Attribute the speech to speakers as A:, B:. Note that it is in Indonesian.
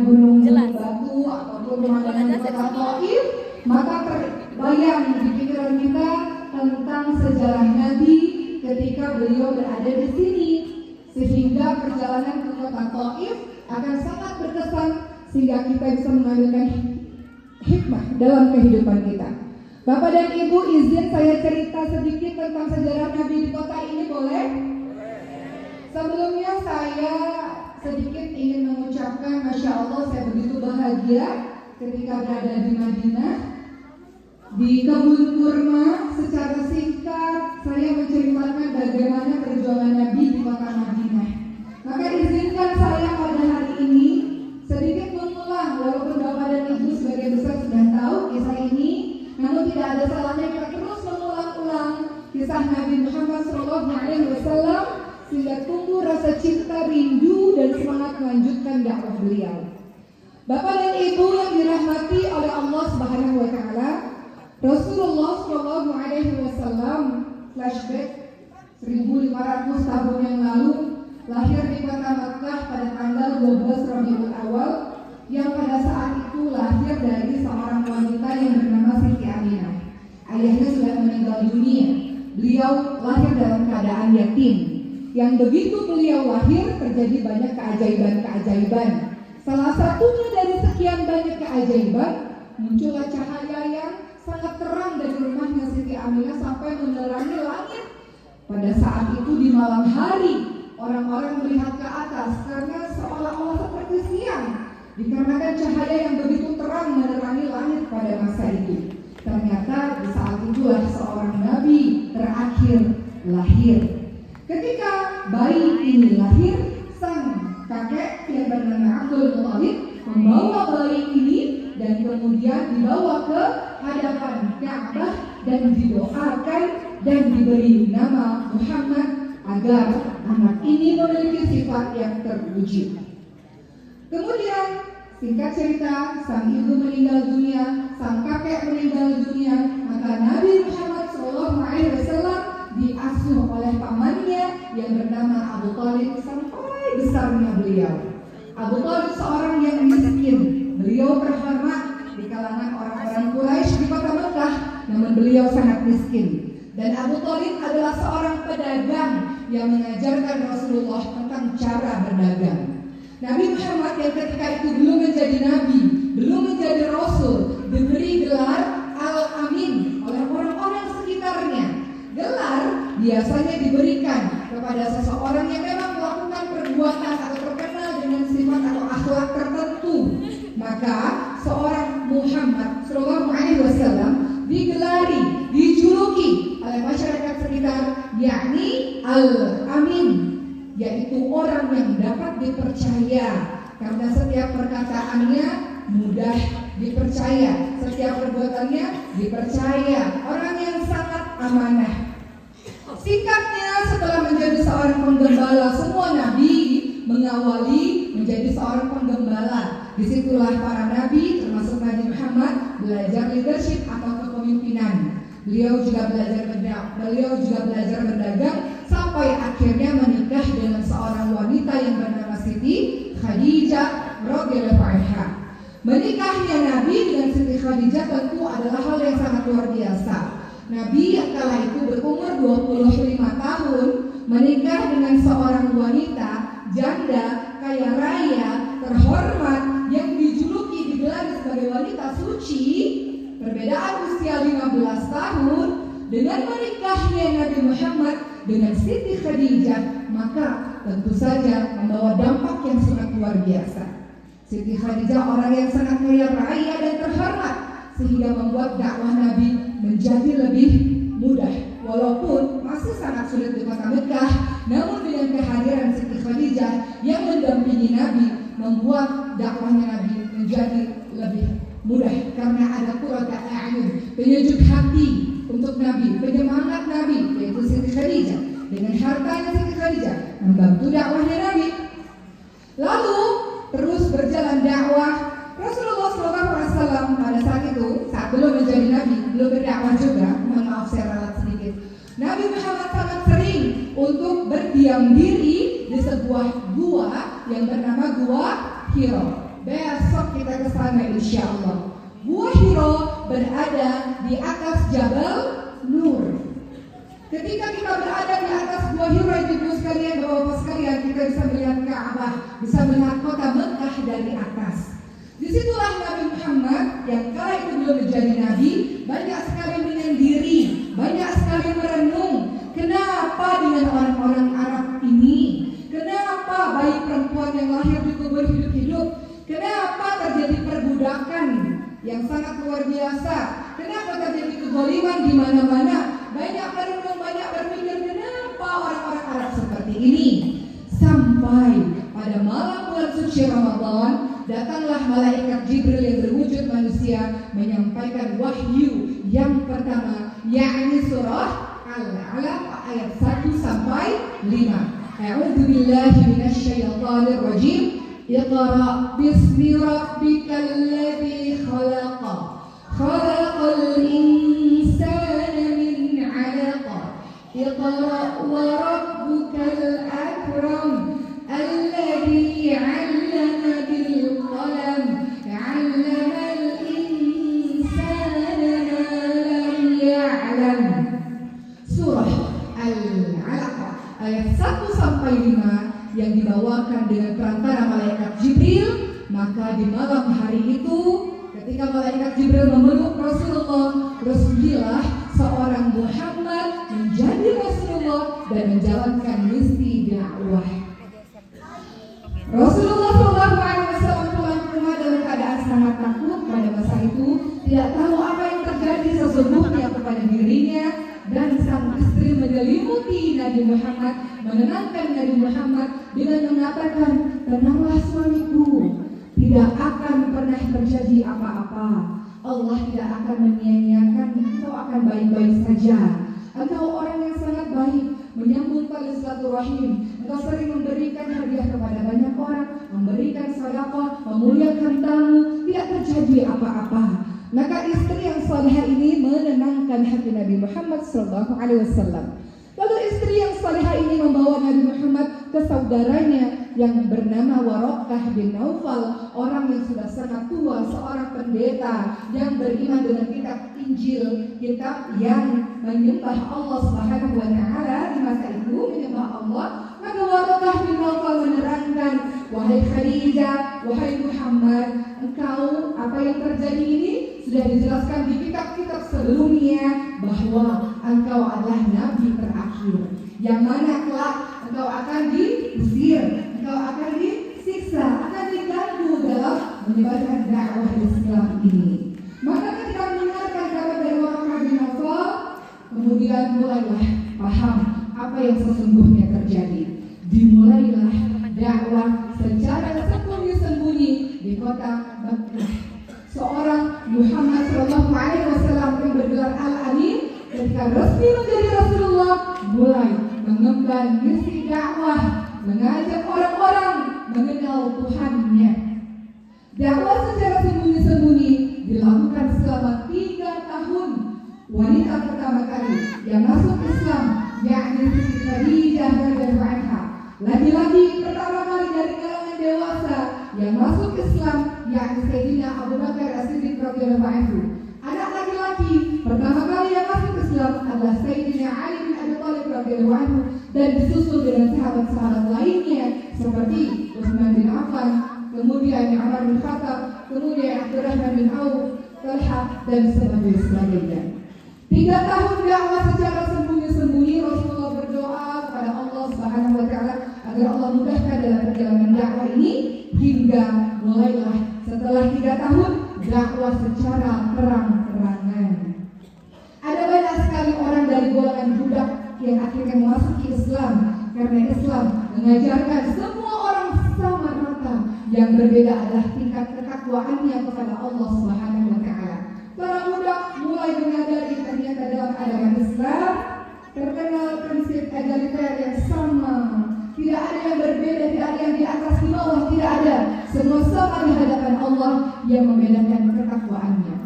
A: gunung batu ataupun pemandangan kota Taif, maka terbayang di pikiran kita tentang sejarah Nabi ketika beliau berada di sini, sehingga perjalanan ke kota Taif akan sangat berkesan sehingga kita bisa mengambilkan hikmah dalam kehidupan kita. Bapak dan Ibu, izin saya cerita sedikit tentang sejarah Nabi di kota ini, boleh? Sebelumnya saya sedikit ingin mengucapkan Masya Allah, saya begitu bahagia ketika berada di Madinah. Di kebun kurma, secara singkat saya menceritakan bagaimana perjuangan Nabi di kota Madinah. Maka izinkan saya pada hari ini sedikit mengulang, walaupun Bapak dan Ibu sebagian besar sudah tahu kisah ini, namun tidak ada salahnya kita terus mengulang-ulang kisah Nabi Muhammad SAW sehingga tumbuh rasa cinta, rindu, dan semangat melanjutkan dakwah beliau. Bapak dan Ibu yang dirahmati oleh Allah Subhanahu wa Ta'ala, Rasulullah SAW flashback 1500 tahun yang lalu lahir di kota Makkah pada tanggal 12 Rabiul Awal, yang pada saat itu lahir dari seorang wanita yang bernama Siti Aminah. Ayahnya sudah meninggal dunia. Beliau lahir dalam keadaan yatim. Yang begitu beliau lahir terjadi banyak keajaiban-keajaiban. Salah satunya dari sekian banyak keajaiban, muncullah cahaya yang sangat terang dari rumahnya Siti Aminah sampai menerangi langit. Pada saat itu di malam hari, orang-orang melihat ke atas karena seolah-olah seperti siang, dikarenakan cahaya yang begitu terang menerangi langit pada masa itu. Ternyata di saat itulah seorang nabi terakhir lahir. Ketika bayi ini lahir, sang kakek yang bernama Abdul Muthalib membawa bayi ini dan kemudian dibawa ke hadapan Ka'bah dan didoakan dan diberi nama Muhammad agar anak ini memiliki sifat yang terpuji. Kemudian singkat cerita, sang ibu meninggal dunia, sang kakek meninggal dunia, maka Nabi Muhammad SAW diasuh oleh pamannya yang bernama Abu Thalib sampai besarnya beliau. Abu Thalib seorang yang miskin, beliau terhormat di kalangan orang-orang Quraisy di kota Mekah, namun beliau sangat miskin. Dan Abu Thalib adalah seorang pedagang yang mengajarkan Rasulullah tentang cara berdagang. Nabi Muhammad yang ketika itu belum menjadi nabi, belum menjadi rasul, diberi gelar Al-Amin oleh orang-orang sekitarnya. Gelar biasanya diberikan kepada seseorang yang memang melakukan perbuatan atau terkenal dengan sifat atau akhlak tertentu. Maka seorang Muhammad SAW digelari, dijuluki oleh masyarakat sekitar, yakni Al-Amin, yaitu orang yang dapat dipercaya karena setiap perkataannya mudah dipercaya, setiap perbuatannya dipercaya, orang yang sangat amanah. Singkatnya, setelah menjadi seorang penggembala, semua nabi mengawali menjadi seorang penggembala. Disitulah para nabi, termasuk Nabi Muhammad, belajar leadership atau kepemimpinan. Beliau juga belajar berdagang sampai akhirnya menikah dengan seorang wanita yang bernama Siti Khadijah radhiyallahu anha. Menikahnya Nabi dengan Siti Khadijah tentu adalah hal yang sangat luar biasa. Nabi yang kala itu berumur 25 tahun menikah dengan seorang wanita janda, kaya raya, terhormat, yang dijuluki digelar sebagai wanita suci. Perbedaan usia 15 tahun dengan menikahnya Nabi Muhammad dengan Siti Khadijah, maka tentu saja membawa dampak yang sangat luar biasa. Siti Khadijah orang yang sangat kaya raya dan terhormat, sehingga membuat dakwah Nabi menjadi lebih mudah. Walaupun masih sangat sulit di kota Mekah, namun dengan kehadiran Siti Khadijah yang mendampingi Nabi, membuat dakwahnya Nabi menjadi lebih mudah karena ada qurrata a'yun, penyejuk hati untuk Nabi, penyemangat Nabi, yaitu Siti Khadijah. Dengan hartanya Siti Khadijah membantu dakwahnya Nabi. Lalu terus berjalan dakwah. Rasulullah SAW pada saat itu, saat belum menjadi Nabi, belum berdakwah juga, mohon maaf saya ralat sedikit. Nabi Muhammad sangat sering untuk berdiam diri di sebuah gua yang bernama Gua Hiro. Best kita ke sana insya Allah. Gua Hiro berada di atas Jabal Nur. Ketika kita berada di atas Gua Hiro, ibu sekalian, bapak-bapak sekalian, kita bisa melihat Ka'bah, bisa melihat kota Mekah dari atas. Disitulah Nabi Muhammad yang kala itu belum menjadi Nabi, banyak sekali menyendiri, banyak sekali merenung. Kenapa dengan orang-orang Arab ini? Kenapa bayi perempuan yang lahir di kubur hidup-hidup? Kenapa terjadi perbudakan yang sangat luar biasa? Kenapa terjadi kezaliman di mana-mana? Banyak merenung, banyak berpikir, kenapa orang-orang Arab seperti ini? Sampai pada malam bulan suci Ramadan, datanglah malaikat Jibril yang berwujud manusia menyampaikan wahyu yang pertama, yakni surah Al-Alaq ayat 1 sampai 5. A'udzu billahi minasyaitonir rajim. Iqra bismi rabbikal ladzi khalaq. Khalaqal insana min 'alaq. Iqra wa rabbukal akram. Alladzi 'allama bil qalam. 'allamal insana ma lam ya'lam. Surah Al-Alaq ayat 1 sampai 5 yang dibawakan dengan perantara malaikat Jibril. Maka di malam hari itu ketika malaikat Jibril memeluk Rasulullah, Rasulullah seorang Muhammad menjadi Rasulullah dan menjalankan misi dakwah. Rasulullah SAW pulang ke rumah dalam keadaan sangat takut pada masa itu, tidak tahu apa yang terjadi sesungguhnya kepada dirinya. Dan sang istri menyelimuti Nabi Muhammad, menenangkan Nabi Muhammad dengan mengatakan, tenanglah suamiku, tidak akan pernah terjadi apa-apa. Allah tidak akan menyia-nyiakan, engkau akan baik-baik saja. Engkau orang yang sangat baik, menyambung tali silaturahim. Engkau sering memberikan hadiah kepada banyak orang, memberikan sedekah, memuliakan tamu, tidak terjadi apa-apa. Maka istri yang salihah ini menenangkan hati Nabi Muhammad SAW. Lalu istri yang salihah ini membawa Nabi Muhammad ke saudaranya yang bernama Waraqah bin Naufal, orang yang sudah sangat tua, seorang pendeta yang beriman dengan kitab Injil, kitab yang menyembah Allah Subhanahu wa Ta'ala di masa itu, menyembah Allah. Maka Waraqah bin Naufal menerangkan, wahai Khadijah, wahai Muhammad, engkau apa yang terjadi ini sudah dijelaskan di kitab-kitab sebelumnya bahwa engkau adalah nabi terakhir, yang mana kelak engkau akan diusir, engkau akan disiksa, akan diganggu dalam menyebarkan dakwah Islam ini. Maka ketika mendengarkan kabar dari Waraqah bin Naufal, kemudian mulailah paham apa yang sesungguhnya terjadi. Dimulailah dakwah secara sembunyi-sembunyi di kota Mekah. Seorang Muhammad SAW yang bergelar Al-Amin ketika resmi menjadi Rasulullah mulai mengemban misi dakwah, mengajak orang-orang mengenal Tuhannya. Dakwah secara sembunyi-sembunyi dilakukan selama 3 tahun. Wanita pertama kali yang masuk Islam yakni Siti Khadijah radhiyallahu anha. Laki-laki pertama kali dari kalangan dewasa yang masuk Islam yakni Sayyidina Abu Bakar As-Siddiq radhiyallahu anhu. Anak laki-laki pertama kali yang masuk Islam adalah Sayyidina Ali bin Abi Thalib radhiyallahu anhu, dan disusul dengan sahabat-sahabat lainnya seperti Utsman bin Affan, kemudian Umar bin Khattab, kemudian Abdurrahman bin Auf, Talha dan sebagainya. 3 tahun dakwah secara sembunyi-sembunyi, Rasulullah berdoa kepada Allah Subhanahu wa Ta'ala agar Allah mudahkan dalam perjalanan dakwah ini, hingga mulailah setelah 3 tahun dakwah secara terang-terangan. Ada banyak sekali orang dari golongan budak yang akhirnya memasuki Islam, karena Islam mengajarkan semua orang sama rata. Yang berbeda adalah tingkat ketakwaannya kepada Allah Subhanahu wa Ta'ala. Para budak mulai menyadari ternyata dalam agama Islam terkenal prinsip egaliter yang sama. Tidak ada yang berbeda, tidak ada yang di atas di bawah, tidak ada. Semua sama di hadapan Allah, yang membedakan ketakwaannya.